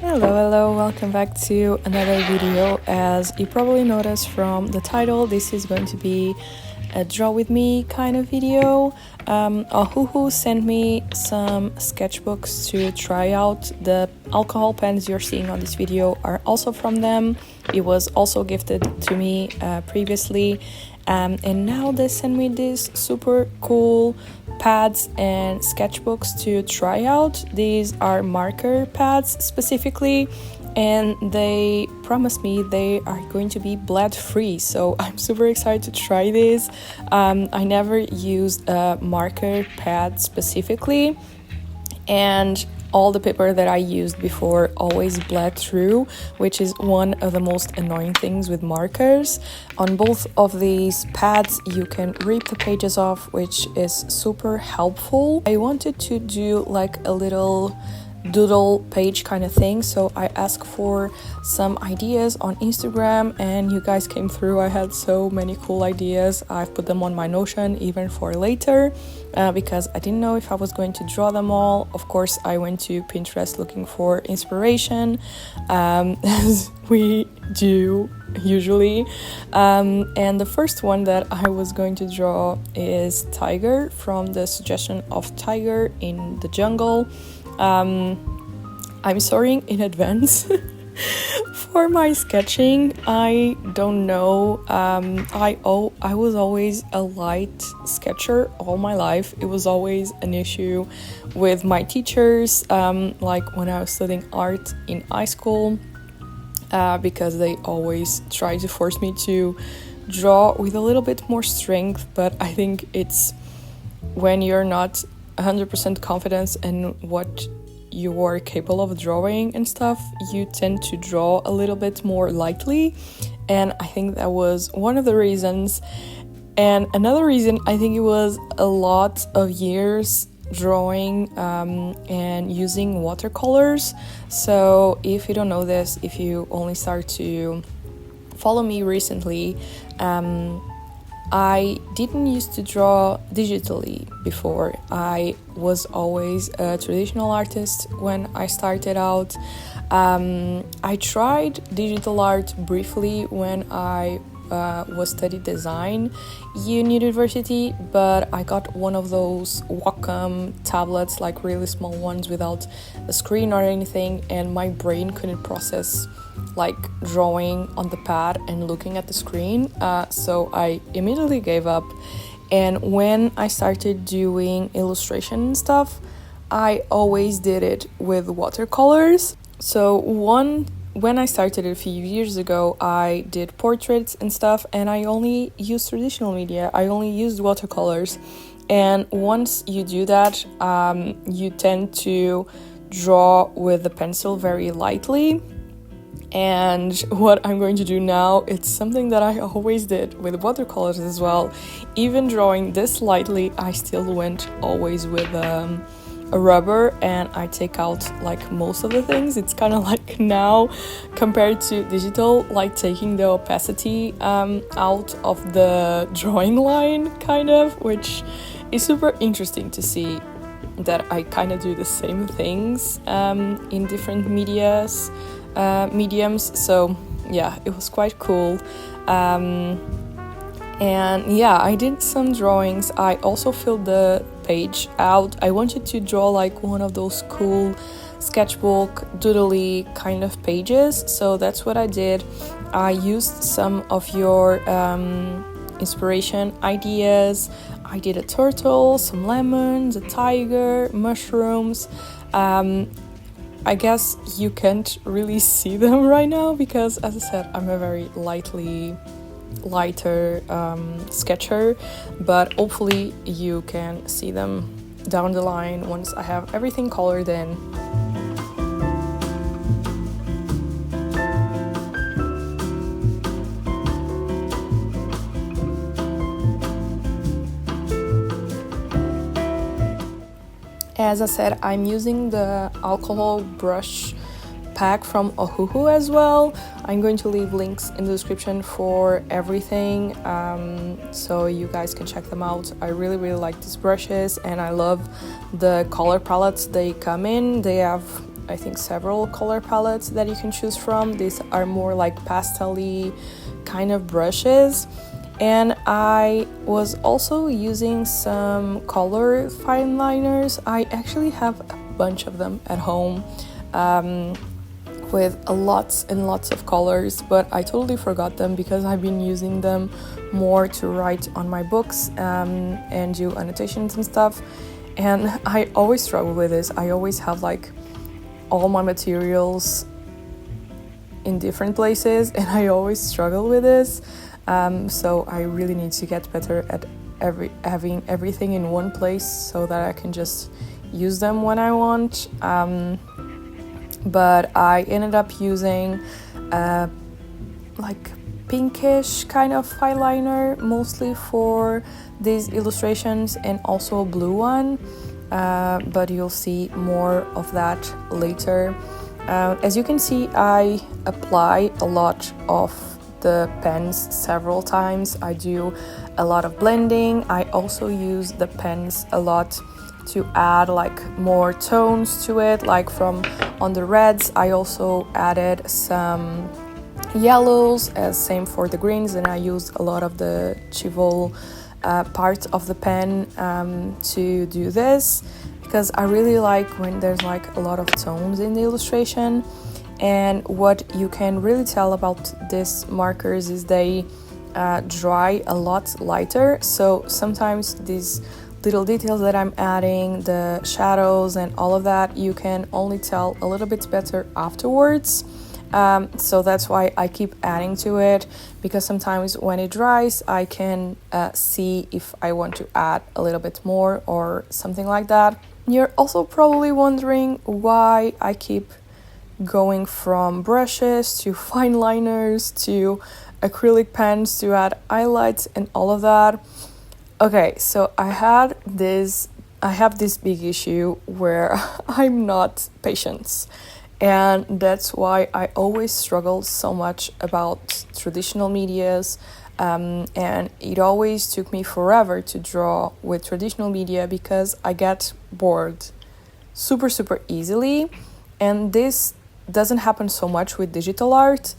Hello, welcome back to another video. As you probably noticed from the title, this is going to be a draw with me kind of video. Ohuhu sent me some sketchbooks to try out. The alcohol pens you're seeing on this video are also from them. It was also gifted to me previously, and now they send me these super cool pads and sketchbooks to try out. These are marker pads specifically, and they promised me they are going to be bled free, so I'm super excited to try this. I never used a marker pad specifically, and all the paper that I used before always bled through, which is one of the most annoying things with markers. On both of these pads you can rip the pages off, which is super helpful. I wanted to do like a little doodle page kind of thing, so I asked for some ideas on Instagram and you guys came through. I had so many cool ideas. I've put them on my Notion even for later because I didn't know if I was going to draw them all. Of course, I went to Pinterest looking for inspiration, as we do usually, and the first one that I was going to draw is Tiger, from the suggestion of Tiger in the Jungle. I'm sorry in advance for my sketching. I don't know. I was always a light sketcher all my life. It was always an issue with my teachers, like when I was studying art in high school, because they always tried to force me to draw with a little bit more strength. But I think it's when you're not 100% confidence in what you are capable of drawing and stuff, you tend to draw a little bit more lightly, and I think that was one of the reasons. And another reason, I think it was a lot of years drawing and using watercolors. So if you don't know this, if you only start to follow me recently, I didn't used to draw digitally before. I was always a traditional artist when I started out. I tried digital art briefly when I was studying design in university, but I got one of those Wacom tablets, like really small ones without a screen or anything, and my brain couldn't process like drawing on the pad and looking at the screen, so I immediately gave up. And when I started doing illustration and stuff, I always did it with watercolors. So when I started a few years ago, I did portraits and stuff, and I only used traditional media. I only used watercolors, and once you do that, you tend to draw with the pencil very lightly. And what I'm going to do now, it's something that I always did with watercolors as well. Even drawing this lightly, I still went always with a rubber, and I take out like most of the things. It's kind of like now compared to digital, like taking the opacity out of the drawing line kind of, which is super interesting to see that I kind of do the same things in different mediums. So yeah, it was quite cool. And yeah, I did some drawings. I also filled the page out. I wanted to draw like one of those cool sketchbook doodly kind of pages, so that's what I did. I used some of your inspiration ideas. I did a turtle, some lemons, a tiger, mushrooms. I guess you can't really see them right now because, as I said, I'm a very lighter sketcher, but hopefully you can see them down the line once I have everything colored in. As I said, I'm using the alcohol brush pack from Ohuhu as well. I'm going to leave links in the description for everything, so you guys can check them out. I really like these brushes, and I love the color palettes they come in. They have I think, several color palettes that you can choose from. These are more like pastel-y kind of brushes. And I was also using some color fine liners. I actually have a bunch of them at home, with lots and lots of colors, but I totally forgot them because I've been using them more to write on my books and do annotations and stuff. And I always struggle with this. I always have like all my materials in different places, and I always struggle with this. So I really need to get better at having everything in one place so that I can just use them when I want. But I ended up using like pinkish kind of eyeliner mostly for these illustrations, and also a blue one, but you'll see more of that later. As you can see, I apply a lot of the pens several times. I do a lot of blending. I also use the pens a lot to add like more tones to it, like from on the reds I also added some yellows, as same for the greens, and I used a lot of the chival part of the pen to do this, because I really like when there's like a lot of tones in the illustration. And what you can really tell about these markers is they dry a lot lighter, so sometimes these little details that I'm adding, the shadows and all of that, you can only tell a little bit better afterwards. So that's why I keep adding to it, because sometimes when it dries I can see if I want to add a little bit more or something like that. You're also probably wondering why I keep going from brushes to fine liners to acrylic pens to add highlights and all of that. Okay, so I have this big issue where I'm not patient, and that's why I always struggle so much about traditional medias, and it always took me forever to draw with traditional media because I get bored super easily, and this doesn't happen so much with digital art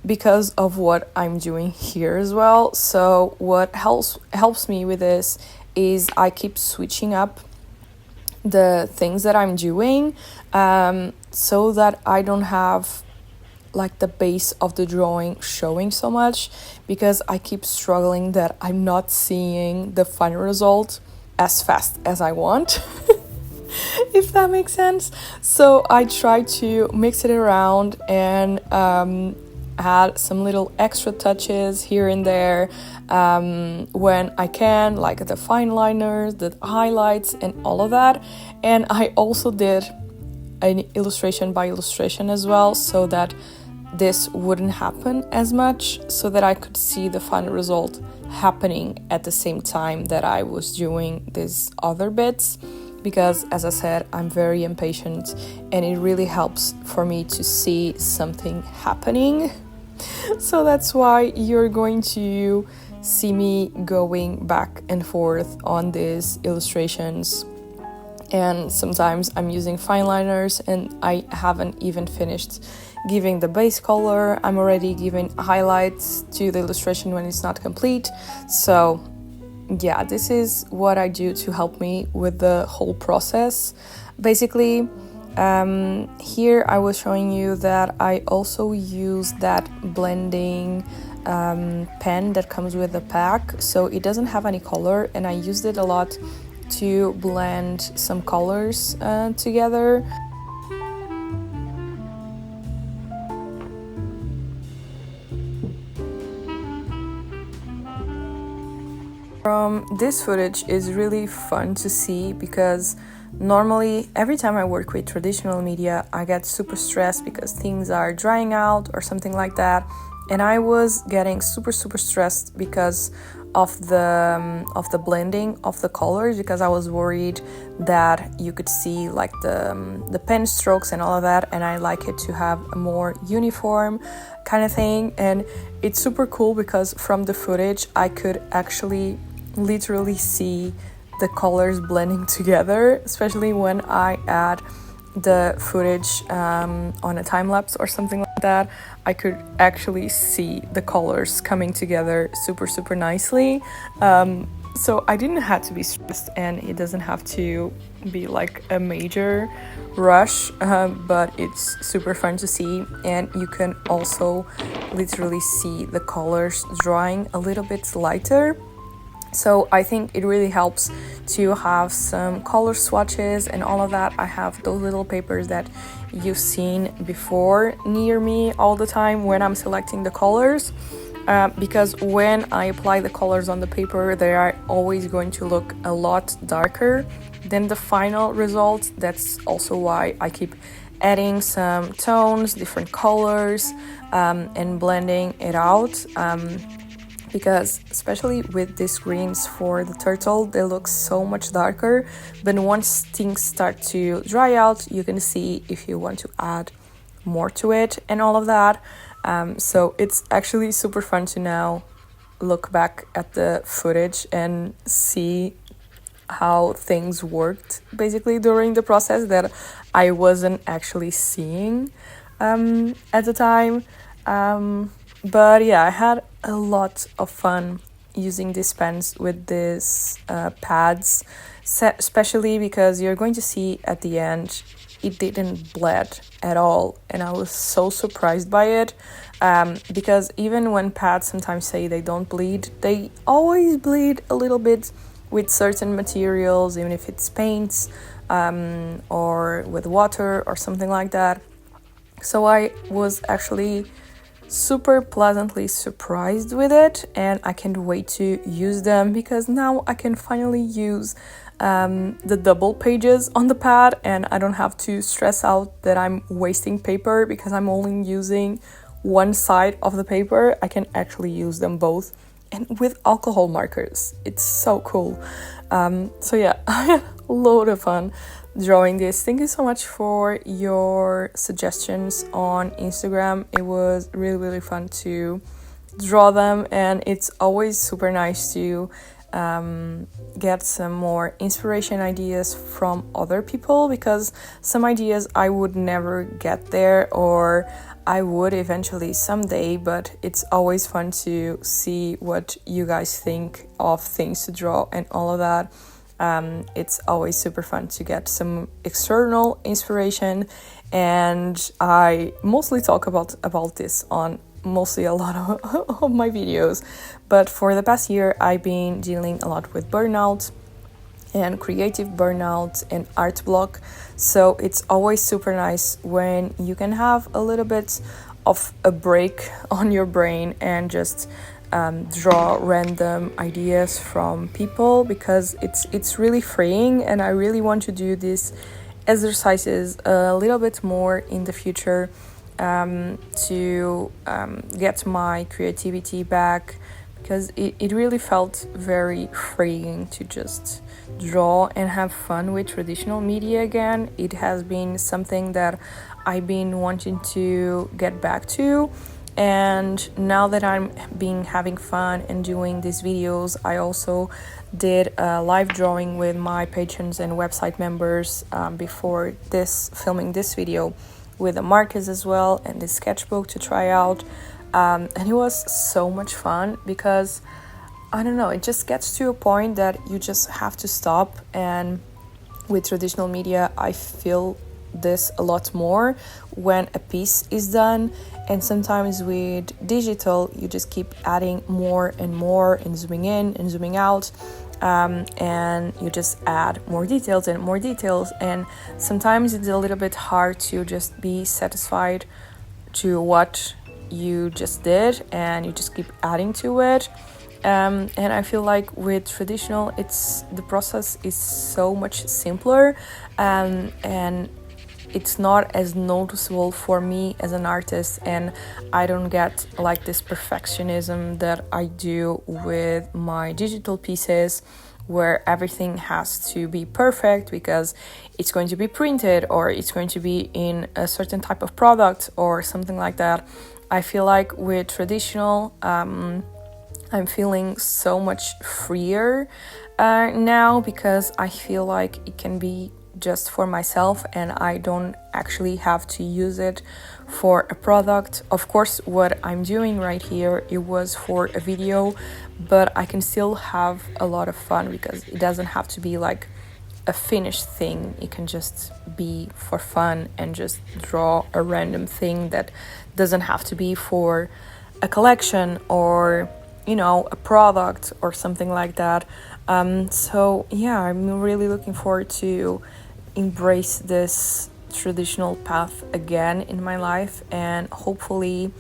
because of what I'm doing here as well. So what helps me with this is I keep switching up the things that I'm doing, so that I don't have like the base of the drawing showing so much, because I keep struggling that I'm not seeing the final result as fast as I want. If that makes sense. So I try to mix it around and add some little extra touches here and there when I can, like the fine liners, the highlights and all of that. And I also did an illustration by illustration as well, so that this wouldn't happen as much, so that I could see the final result happening at the same time that I was doing these other bits. Because as I said, I'm very impatient, and it really helps for me to see something happening. So that's why you're going to see me going back and forth on these illustrations. And sometimes I'm using fine liners and I haven't even finished giving the base color. I'm already giving highlights to the illustration when it's not complete. So yeah, this is what I do to help me with the whole process. Basically, here I was showing you that I also use that blending pen that comes with the pack, so it doesn't have any color, and I used it a lot to blend some colors together. This footage is really fun to see, because normally every time I work with traditional media I get super stressed because things are drying out or something like that, and I was getting super stressed because of the blending of the colors, because I was worried that you could see like the pen strokes and all of that, and I like it to have a more uniform kind of thing. And it's super cool because from the footage I could actually literally see the colors blending together, especially when I add the footage on a time lapse or something like that, I could actually see the colors coming together super nicely. So I didn't have to be stressed, and it doesn't have to be like a major rush, but it's super fun to see, and you can also literally see the colors drying a little bit lighter. So I think it really helps to have some color swatches and all of that. I have those little papers that you've seen before near me all the time when I'm selecting the colors, because when I apply the colors on the paper, they are always going to look a lot darker than the final result. That's also why I keep adding some tones, different colors, and blending it out. Because especially with these greens for the turtle, they look so much darker, but once things start to dry out, you can see if you want to add more to it and all of that. So it's actually super fun to now look back at the footage and see how things worked basically during the process that I wasn't actually seeing at the time. But yeah, I had a lot of fun using these pens with these pads, especially because you're going to see at the end it didn't bleed at all, and I was so surprised by it, because even when pads sometimes say they don't bleed, they always bleed a little bit with certain materials, even if it's paints or with water or something like that. So I was actually super pleasantly surprised with it, and I can't wait to use them because now I can finally use the double pages on the pad, and I don't have to stress out that I'm wasting paper because I'm only using one side of the paper. I can actually use them both, and with alcohol markers. It's so cool. So yeah, I had a load of fun drawing this. Thank you so much for your suggestions on Instagram. It was really fun to draw them, and it's always super nice to get some more inspiration ideas from other people, because some ideas I would never get there, or I would eventually someday, but it's always fun to see what you guys think of things to draw and all of that. It's always super fun to get some external inspiration, and I mostly talk about this on mostly a lot of my videos. But for the past year, I've been dealing a lot with burnout and creative burnout and art block. So it's always super nice when you can have a little bit of a break on your brain and just draw random ideas from people, because it's really freeing, and I really want to do these exercises a little bit more in the future, to get my creativity back, because it really felt very freeing to just draw and have fun with traditional media again. It has been something that I've been wanting to get back to, and now that I'm having fun and doing these videos, I also did a live drawing with my patrons and website members before filming this video, with the markers as well and the sketchbook to try out, and it was so much fun, because I don't know, it just gets to a point that you just have to stop. And with traditional media, I feel this a lot more when a piece is done, and sometimes with digital you just keep adding more and more and zooming in and zooming out, and you just add more details and more details, and sometimes it's a little bit hard to just be satisfied to what you just did, and you just keep adding to it. And I feel like with traditional, the process is so much simpler, and it's not as noticeable for me as an artist, and I don't get like this perfectionism that I do with my digital pieces, where everything has to be perfect because it's going to be printed or it's going to be in a certain type of product or something like that. I feel like with traditional, I'm feeling so much freer now, because I feel like it can be just for myself and I don't actually have to use it for a product. Of course, what I'm doing right here, it was for a video, but I can still have a lot of fun because it doesn't have to be like a finished thing. It can just be for fun and just draw a random thing that doesn't have to be for a collection or, you know, a product or something like that. So yeah, I'm really looking forward to embrace this traditional path again in my life and hopefully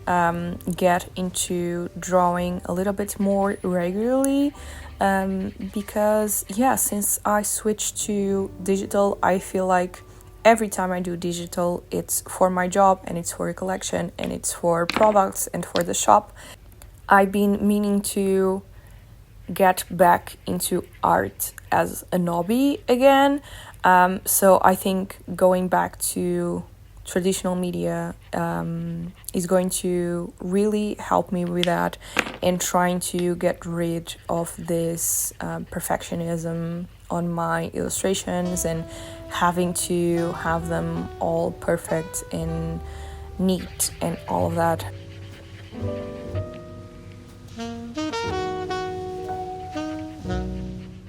get into drawing a little bit more regularly, because yeah, since I switched to digital, I feel like every time I do digital, it's for my job and it's for a collection and it's for products and for the shop. I've been meaning to get back into art as a hobby again. So I think going back to traditional media is going to really help me with that and trying to get rid of this perfectionism on my illustrations and having to have them all perfect and neat and all of that.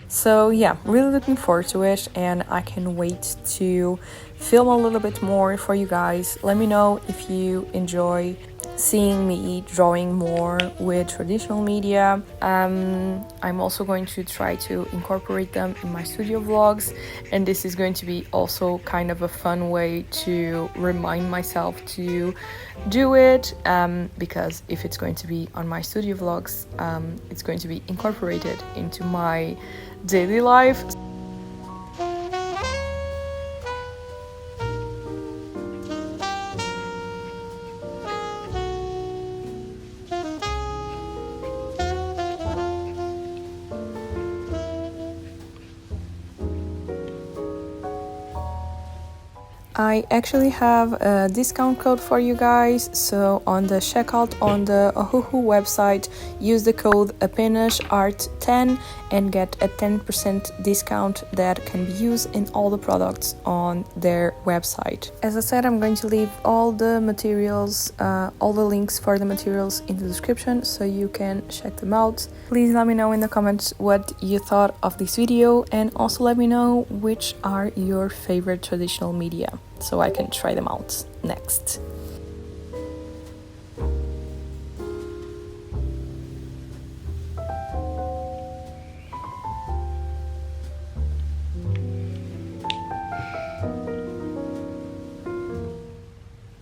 So yeah, really looking forward to it and I can wait to film a little bit more for you guys. Let me know if you enjoy seeing me drawing more with traditional media. I'm also going to try to incorporate them in my studio vlogs, and this is going to be also kind of a fun way to remind myself to do it, because if it's going to be on my studio vlogs, it's going to be incorporated into my daily life. I actually have a discount code for you guys, so on the checkout on the Ohuhu website, use the code ApenasArt10 and get a 10% discount that can be used in all the products on their website. As I said, I'm going to leave all the materials, all the links for the materials in the description so you can check them out. Please let me know in the comments what you thought of this video and also let me know which are your favorite traditional media, so I can try them out next.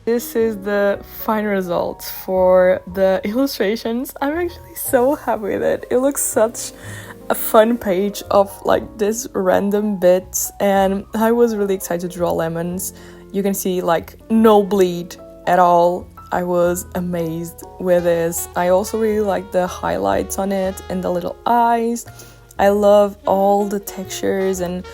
This is the final result for the illustrations. I'm actually so happy with it. It looks such a fun page of like this random bits, and I was really excited to draw lemons. You can see like no bleed at all. I was amazed with this. I also really like the highlights on it and the little eyes. I love all the textures and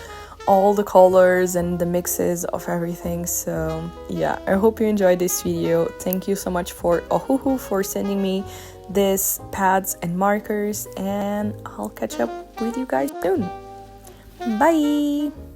all the colors and the mixes of everything. So yeah, I hope you enjoyed this video. Thank you so much for Ohuhu for sending me these pads and markers, and I'll catch up with you guys soon. Bye!